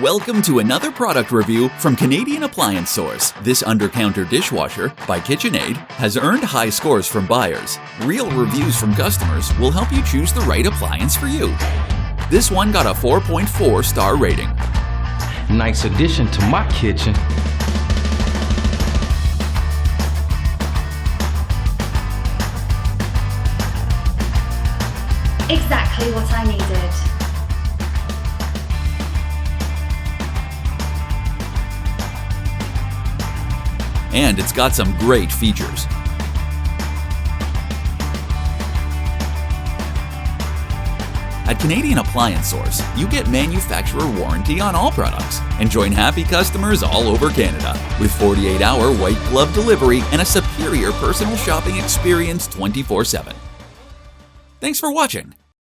Welcome to another product review from Canadian Appliance Source. This Undercounter Dishwasher by KitchenAid has earned high scores from buyers. Real reviews from customers will help you choose the right appliance for you. This one got a 4.4 star rating. Nice addition to my kitchen. Exactly what I needed. And it's got some great features. At Canadian Appliance Source, you get manufacturer warranty on all products and join happy customers all over Canada with 48-hour white glove delivery and a superior personal shopping experience 24/7. Thanks for watching.